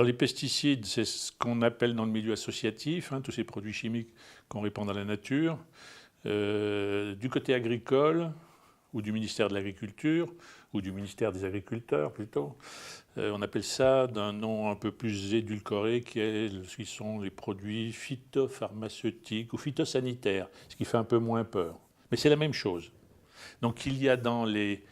Alors les pesticides, c'est ce qu'on appelle dans le milieu associatif, tous ces produits chimiques qu'on répand dans la nature. Du côté agricole, ou du ministère de l'Agriculture, ou du ministère des Agriculteurs plutôt, on appelle ça d'un nom un peu plus édulcoré qui sont les produits phytopharmaceutiques ou phytosanitaires, ce qui fait un peu moins peur. Mais c'est la même chose. Donc il y a dans les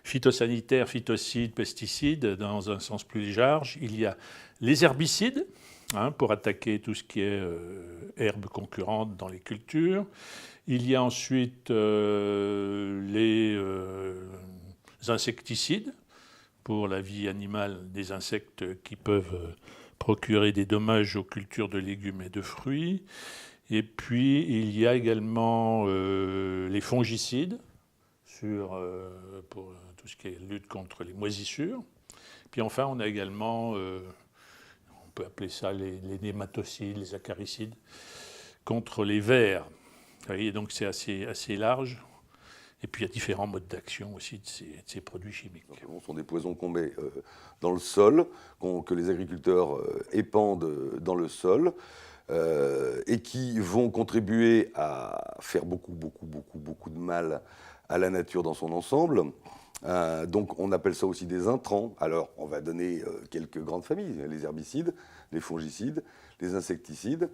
phytosanitaires, phytocides, pesticides, dans un sens plus large, il y a les herbicides, pour attaquer tout ce qui est herbes concurrentes dans les cultures. Il y a ensuite les insecticides, pour la vie animale des insectes qui peuvent procurer des dommages aux cultures de légumes et de fruits. Et puis il y a également les fongicides, pour tout ce qui est lutte contre les moisissures. Puis enfin, on a également, on peut appeler ça les nématocides, les acaricides, contre les vers. Vous voyez, donc c'est assez large. Et puis il y a différents modes d'action aussi de ces produits chimiques. Ce sont des poisons qu'on met dans le sol, que les agriculteurs épandent dans le sol, et qui vont contribuer à faire beaucoup de mal à la nature dans son ensemble. Donc on appelle ça aussi des intrants. Alors on va donner quelques grandes familles, les herbicides, les fongicides, les insecticides.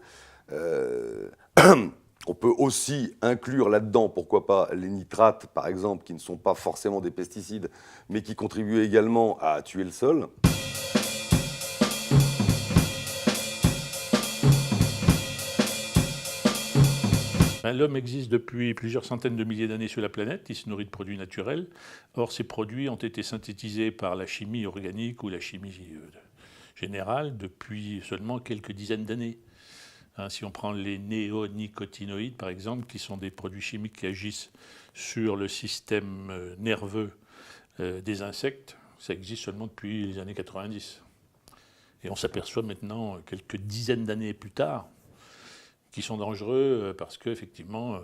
On peut aussi inclure là-dedans, pourquoi pas, les nitrates, par exemple, qui ne sont pas forcément des pesticides, mais qui contribuent également à tuer le sol. L'homme existe depuis plusieurs centaines de milliers d'années sur la planète, il se nourrit de produits naturels. Or, ces produits ont été synthétisés par la chimie organique ou la chimie générale depuis seulement quelques dizaines d'années. Si on prend les néonicotinoïdes, par exemple, qui sont des produits chimiques qui agissent sur le système nerveux des insectes, ça existe seulement depuis les années 90. Et on s'aperçoit maintenant, quelques dizaines d'années plus tard, qu'ils sont dangereux parce qu'effectivement,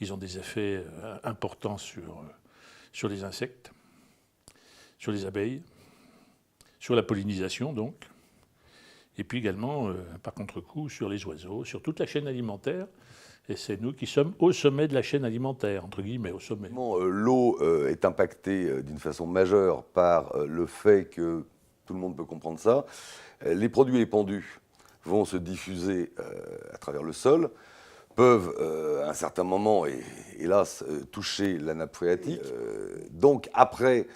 ils ont des effets importants sur les insectes, sur les abeilles, sur la pollinisation donc, et puis également, par contre-coup, sur les oiseaux, sur toute la chaîne alimentaire. Et c'est nous qui sommes au sommet de la chaîne alimentaire, entre guillemets, au sommet. L'eau est impactée d'une façon majeure par le fait que, tout le monde peut comprendre ça, les produits épandus vont se diffuser à travers le sol, peuvent à un certain moment, hélas, toucher la nappe phréatique. Donc après,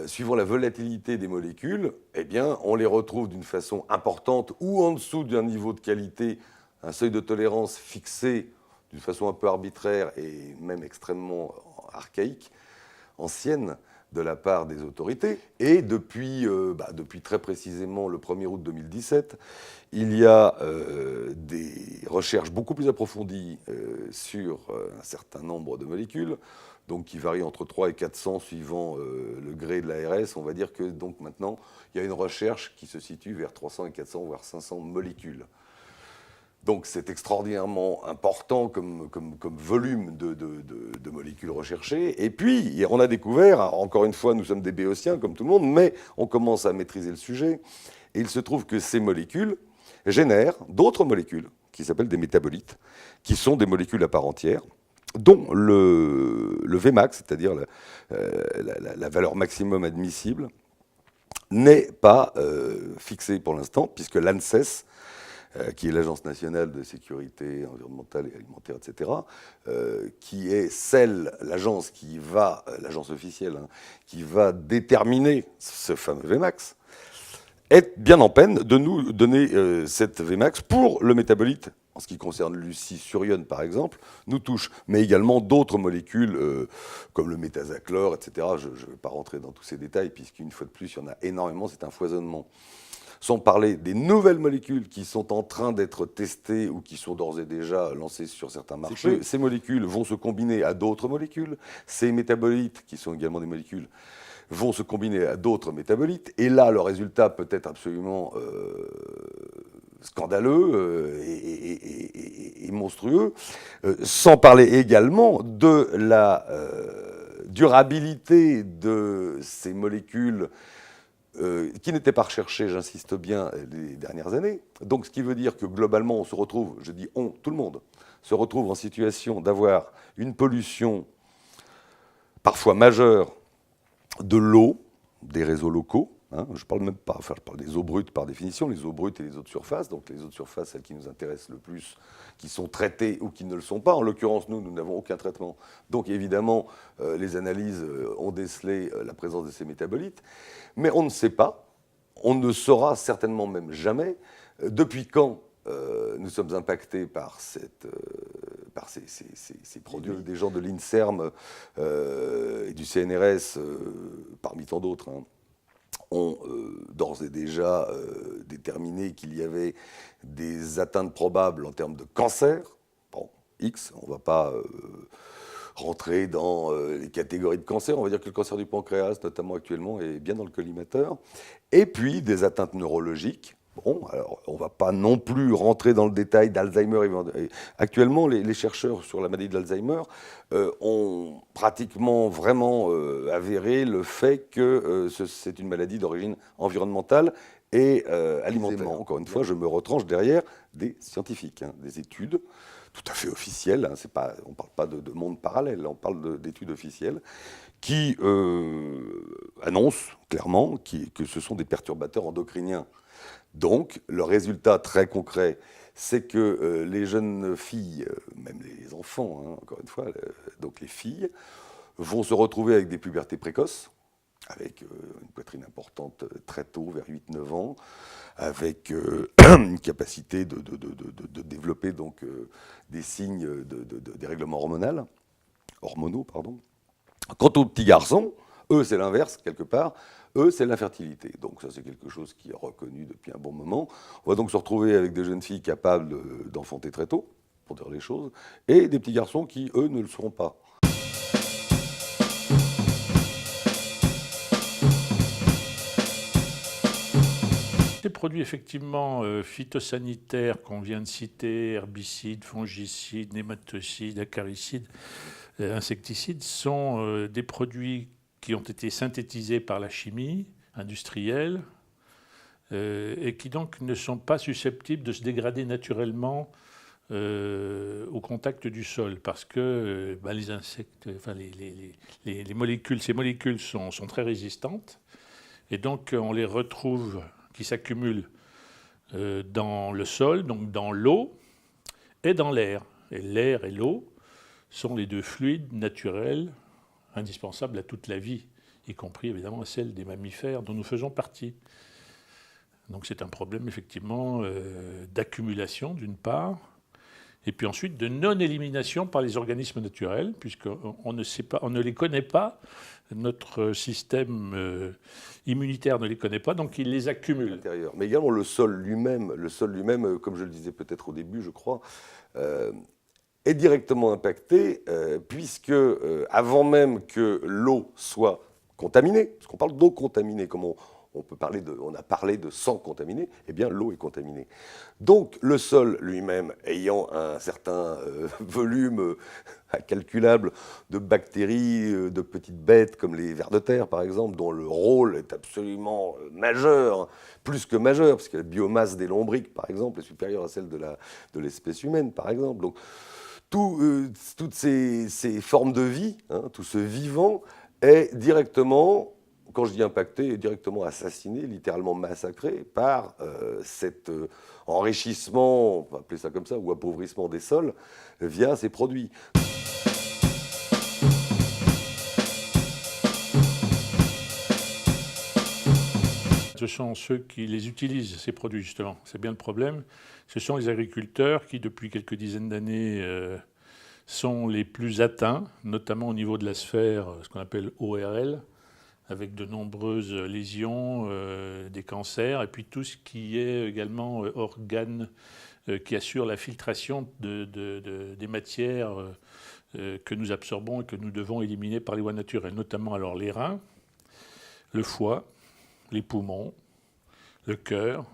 suivant la volatilité des molécules, eh bien, on les retrouve d'une façon importante ou en dessous d'un niveau de qualité, un seuil de tolérance fixé d'une façon un peu arbitraire et même extrêmement archaïque, ancienne, de la part des autorités. Et depuis très précisément le 1er août 2017, il y a des recherches beaucoup plus approfondies sur un certain nombre de molécules, donc qui varient entre 3 et 400 suivant le gré de l'ARS. On va dire que donc maintenant, il y a une recherche qui se situe vers 300 et 400, voire 500 molécules. Donc c'est extraordinairement important comme volume de molécules recherchées. Et puis, on a découvert, encore une fois, nous sommes des béotiens comme tout le monde, mais on commence à maîtriser le sujet. Et il se trouve que ces molécules génèrent d'autres molécules qui s'appellent des métabolites, qui sont des molécules à part entière, dont le Vmax, c'est-à-dire la valeur maximum admissible, n'est pas fixée pour l'instant, puisque l'ANSES, qui est l'Agence nationale de sécurité environnementale et alimentaire, etc., qui est l'agence officielle, qui va déterminer ce fameux Vmax, est bien en peine de nous donner cette Vmax pour le métabolite. En ce qui concerne l'ucicurione, par exemple, nous touche, mais également d'autres molécules comme le métazachlore, etc. Je ne vais pas rentrer dans tous ces détails, puisqu'une fois de plus, il y en a énormément, c'est un foisonnement. Sans parler des nouvelles molécules qui sont en train d'être testées ou qui sont d'ores et déjà lancées sur certains marchés. Ces molécules vont se combiner à d'autres molécules. Ces métabolites, qui sont également des molécules, vont se combiner à d'autres métabolites. Et là, le résultat peut être absolument scandaleux et monstrueux. Sans parler également de la durabilité de ces molécules qui n'était pas recherché, j'insiste bien, les dernières années. Donc, ce qui veut dire que globalement, on se retrouve, je dis on, tout le monde, se retrouve en situation d'avoir une pollution parfois majeure de l'eau, des réseaux locaux. Hein, je parle même pas, enfin, je parle des eaux brutes par définition, les eaux brutes et les eaux de surface. Donc les eaux de surface, celles qui nous intéressent le plus, qui sont traitées ou qui ne le sont pas. En l'occurrence, nous n'avons aucun traitement. Donc évidemment, les analyses ont décelé la présence de ces métabolites. Mais on ne sait pas, on ne saura certainement même jamais depuis quand nous sommes impactés par, par ces produits. Des gens de l'INSERM et du CNRS, parmi tant d'autres, hein, ont d'ores et déjà déterminé qu'il y avait des atteintes probables en termes de cancer. Bon, X, on ne va pas rentrer dans les catégories de cancer. On va dire que le cancer du pancréas, notamment actuellement, est bien dans le collimateur. Et puis des atteintes neurologiques. Bon, alors on ne va pas non plus rentrer dans le détail d'Alzheimer. Actuellement, les chercheurs sur la maladie d'Alzheimer ont pratiquement vraiment avéré le fait que c'est une maladie d'origine environnementale et alimentaire. Encore une fois, je me retranche derrière des scientifiques, hein, des études tout à fait officielles. Hein, on ne parle pas de monde parallèle, on parle d'études officielles qui annoncent clairement que ce sont des perturbateurs endocriniens. Donc, le résultat très concret, c'est que les jeunes filles, même les enfants, hein, encore une fois, donc les filles, vont se retrouver avec des pubertés précoces, avec une poitrine importante très tôt, vers 8-9 ans, avec une capacité de développer donc, des signes des règlements hormonaux. Quant aux petits garçons, eux, c'est l'inverse, quelque part. Eux, c'est l'infertilité. Donc ça, c'est quelque chose qui est reconnu depuis un bon moment. On va donc se retrouver avec des jeunes filles capables d'enfanter très tôt, pour dire les choses, et des petits garçons qui, eux, ne le seront pas. Ces produits effectivement phytosanitaires qu'on vient de citer, herbicides, fongicides, nématocides, acaricides, insecticides, sont des produits qui ont été synthétisés par la chimie industrielle et qui donc ne sont pas susceptibles de se dégrader naturellement au contact du sol, parce que les insectes, enfin les molécules, ces molécules sont très résistantes, et donc on les retrouve qui s'accumulent dans le sol, donc dans l'eau et dans l'air. Et l'air et l'eau sont les deux fluides naturels indispensables à toute la vie, y compris évidemment à celle des mammifères dont nous faisons partie. Donc c'est un problème effectivement d'accumulation d'une part, et puis ensuite de non-élimination par les organismes naturels, puisqu'on ne sait pas, on ne les connaît pas, notre système immunitaire ne les connaît pas, donc il les accumule. Mais également le sol lui-même, comme je le disais peut-être au début, je crois, est directement impacté, puisque avant même que l'eau soit contaminée, parce qu'on parle d'eau contaminée, comme on a parlé de sang contaminé, eh bien l'eau est contaminée. Donc le sol lui-même ayant un certain volume incalculable de bactéries, de petites bêtes comme les vers de terre par exemple, dont le rôle est absolument majeur, plus que majeur, parce que la biomasse des lombrics par exemple est supérieure à celle de l'espèce humaine par exemple. Donc toutes ces formes de vie, hein, tout ce vivant est directement, quand je dis impacté, est directement assassiné, littéralement massacré par cet enrichissement, on va appeler ça comme ça, ou appauvrissement des sols via ces produits. Ce sont ceux qui les utilisent, ces produits, justement. C'est bien le problème. Ce sont les agriculteurs qui, depuis quelques dizaines d'années, sont les plus atteints, notamment au niveau de la sphère, ce qu'on appelle ORL, avec de nombreuses lésions, des cancers, et puis tout ce qui est également organes qui assurent la filtration des matières que nous absorbons et que nous devons éliminer par les voies naturelles, notamment alors les reins, le foie, les poumons, le cœur.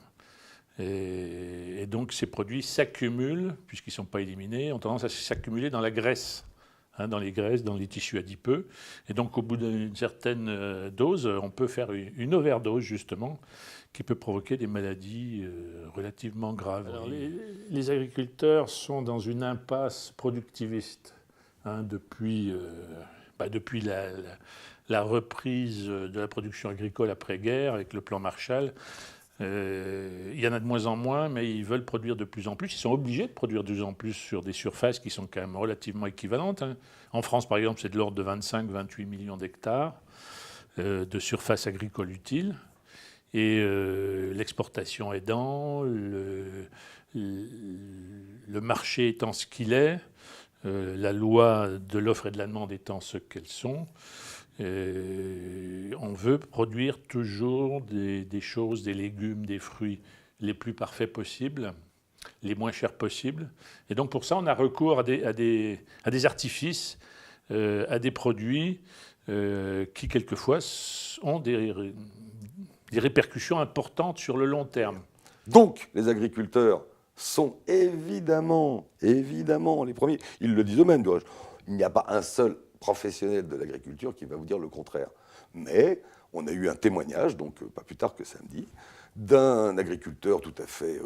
Et donc ces produits s'accumulent, puisqu'ils ne sont pas éliminés, ont tendance à s'accumuler dans la graisse hein, dans les graisses, dans les tissus adipeux. Et donc, au bout d'une certaine dose, on peut faire une overdose, justement, qui peut provoquer des maladies relativement graves. Alors, les agriculteurs sont dans une impasse productiviste, hein, depuis la reprise de la production agricole après-guerre avec le plan Marshall. Il y en a de moins en moins, mais ils veulent produire de plus en plus. Ils sont obligés de produire de plus en plus sur des surfaces qui sont quand même relativement équivalentes, hein. En France, par exemple, c'est de l'ordre de 25-28 millions d'hectares de surfaces agricoles utiles. Et l'exportation aidant, le marché étant ce qu'il est, la loi de l'offre et de la demande étant ce qu'elles sont, on veut produire toujours des choses, des légumes, des fruits les plus parfaits possibles, les moins chers possibles. Et donc pour ça, on a recours à des artifices, à des produits qui quelquefois ont des répercussions importantes sur le long terme. Donc les agriculteurs sont évidemment les premiers. Ils le disent eux-mêmes. Il n'y a pas un seul professionnel de l'agriculture qui va vous dire le contraire. Mais on a eu un témoignage, donc pas plus tard que samedi, d'un agriculteur tout à fait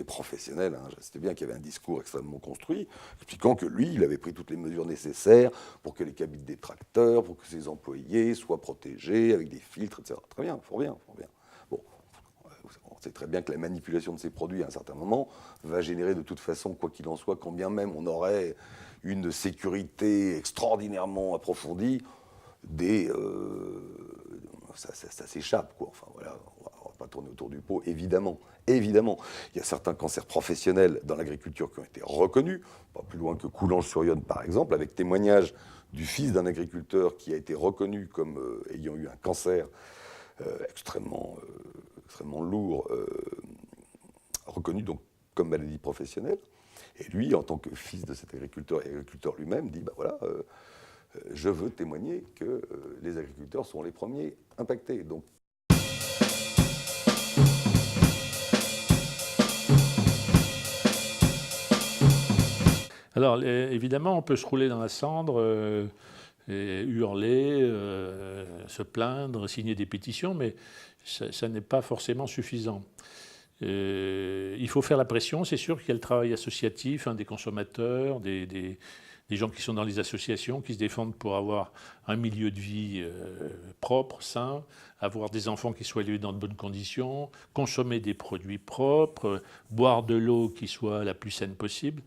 professionnel. Hein. C'était bien qu'il y avait un discours extrêmement construit, expliquant que lui, il avait pris toutes les mesures nécessaires pour que les cabines des tracteurs, pour que ses employés soient protégés avec des filtres, etc. Très bien, fort bien. Bon, on sait très bien que la manipulation de ces produits, à un certain moment, va générer de toute façon, quoi qu'il en soit, quand bien même on aurait une sécurité extraordinairement approfondie, ça s'échappe, quoi. Enfin, voilà, on va pas tourner autour du pot, évidemment. Évidemment, il y a certains cancers professionnels dans l'agriculture qui ont été reconnus, pas plus loin que Coulanges-sur-Yonne, par exemple, avec témoignage du fils d'un agriculteur qui a été reconnu comme ayant eu un cancer extrêmement lourd, reconnu donc comme maladie professionnelle. Et lui, en tant que fils de cet agriculteur et agriculteur lui-même, dit, je veux témoigner que les agriculteurs sont les premiers impactés. Donc, alors, évidemment, on peut se rouler dans la cendre, et hurler, se plaindre, signer des pétitions, mais ça n'est pas forcément suffisant. Il faut faire la pression, c'est sûr qu'il y a le travail associatif, hein, des consommateurs, des gens qui sont dans les associations, qui se défendent pour avoir un milieu de vie propre, sain, avoir des enfants qui soient élevés dans de bonnes conditions, consommer des produits propres, boire de l'eau qui soit la plus saine possible.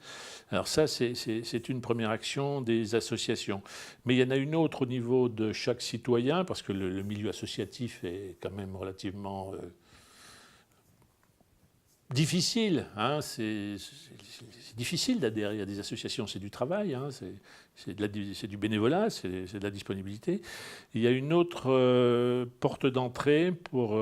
Alors ça, c'est une première action des associations. Mais il y en a une autre au niveau de chaque citoyen, parce que le milieu associatif est quand même relativement difficile, hein, c'est difficile d'adhérer à des associations, c'est du travail, hein, c'est du bénévolat, c'est de la disponibilité. Il y a une autre porte d'entrée pour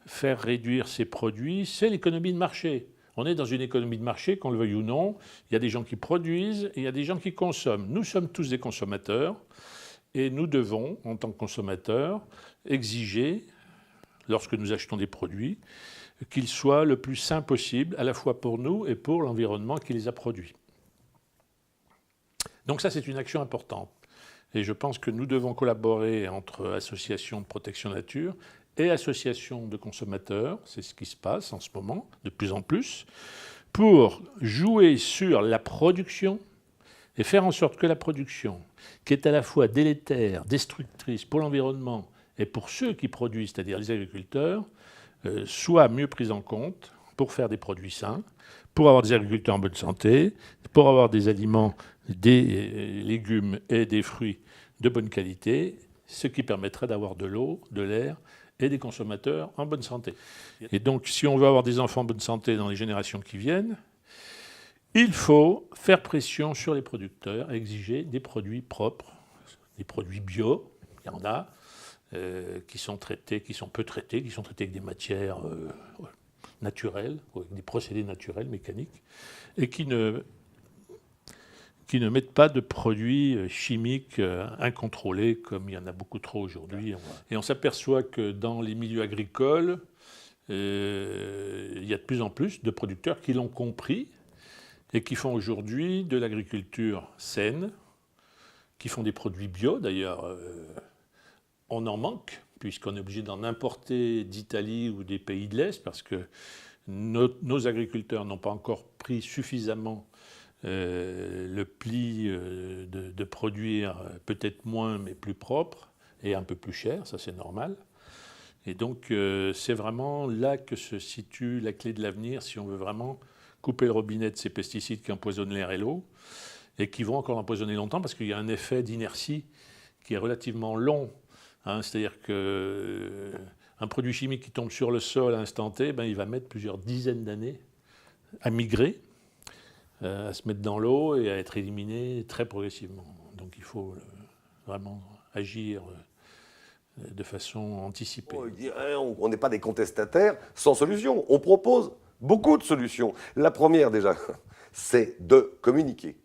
faire réduire ces produits, c'est l'économie de marché. On est dans une économie de marché, qu'on le veuille ou non. Il y a des gens qui produisent et il y a des gens qui consomment. Nous sommes tous des consommateurs et nous devons, en tant que consommateurs, exiger, lorsque nous achetons des produits, qu'ils soient le plus sains possible, à la fois pour nous et pour l'environnement qui les a produits. Donc ça, c'est une action importante. Et je pense que nous devons collaborer entre associations de protection nature et associations de consommateurs, c'est ce qui se passe en ce moment, de plus en plus, pour jouer sur la production et faire en sorte que la production, qui est à la fois délétère, destructrice pour l'environnement et pour ceux qui produisent, c'est-à-dire les agriculteurs, soit mieux prise en compte pour faire des produits sains, pour avoir des agriculteurs en bonne santé, pour avoir des aliments, des légumes et des fruits de bonne qualité, ce qui permettrait d'avoir de l'eau, de l'air et des consommateurs en bonne santé. Et donc, si on veut avoir des enfants en bonne santé dans les générations qui viennent, il faut faire pression sur les producteurs, exiger des produits propres, des produits bio, il y en a, qui sont traités, qui sont peu traités, qui sont traités avec des matières naturelles, avec des procédés naturels, mécaniques, et qui ne mettent pas de produits chimiques incontrôlés, comme il y en a beaucoup trop aujourd'hui. Et on s'aperçoit que dans les milieux agricoles, il y a de plus en plus de producteurs qui l'ont compris et qui font aujourd'hui de l'agriculture saine, qui font des produits bio. D'ailleurs, on en manque, puisqu'on est obligé d'en importer d'Italie ou des pays de l'Est, parce que nos agriculteurs n'ont pas encore pris suffisamment le pli de produire peut-être moins, mais plus propre, et un peu plus cher, ça c'est normal. Et donc c'est vraiment là que se situe la clé de l'avenir, si on veut vraiment couper le robinet de ces pesticides qui empoisonnent l'air et l'eau, et qui vont encore empoisonner longtemps, parce qu'il y a un effet d'inertie qui est relativement long. C'est-à-dire qu'un produit chimique qui tombe sur le sol à l'instant T, il va mettre plusieurs dizaines d'années à migrer, à se mettre dans l'eau et à être éliminé très progressivement. Donc il faut vraiment agir de façon anticipée. On n'est pas des contestataires sans solution. On propose beaucoup de solutions. La première déjà, c'est de communiquer.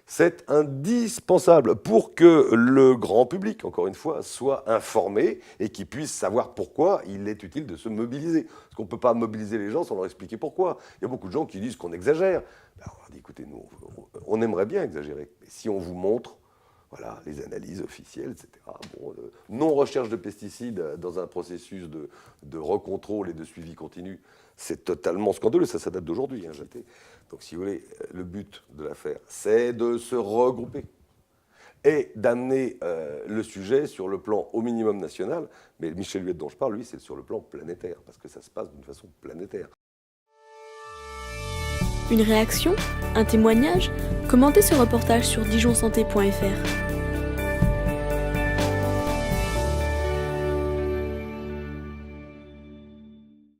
C'est indispensable pour que le grand public, encore une fois, soit informé et qu'il puisse savoir pourquoi il est utile de se mobiliser. Parce qu'on ne peut pas mobiliser les gens sans leur expliquer pourquoi. Il y a beaucoup de gens qui disent qu'on exagère. On dit, écoutez, nous, on aimerait bien exagérer. Mais si on vous montre les analyses officielles, etc. Non-recherche de pesticides dans un processus de recontrôle et de suivi continu, c'est totalement scandaleux. Ça date d'aujourd'hui. Donc, si vous voulez, le but de l'affaire, c'est de se regrouper et d'amener le sujet sur le plan au minimum national. Mais Michel Huet dont je parle, lui, c'est sur le plan planétaire, parce que ça se passe d'une façon planétaire. Une réaction? Un témoignage? Commentez ce reportage sur dijonsanté.fr.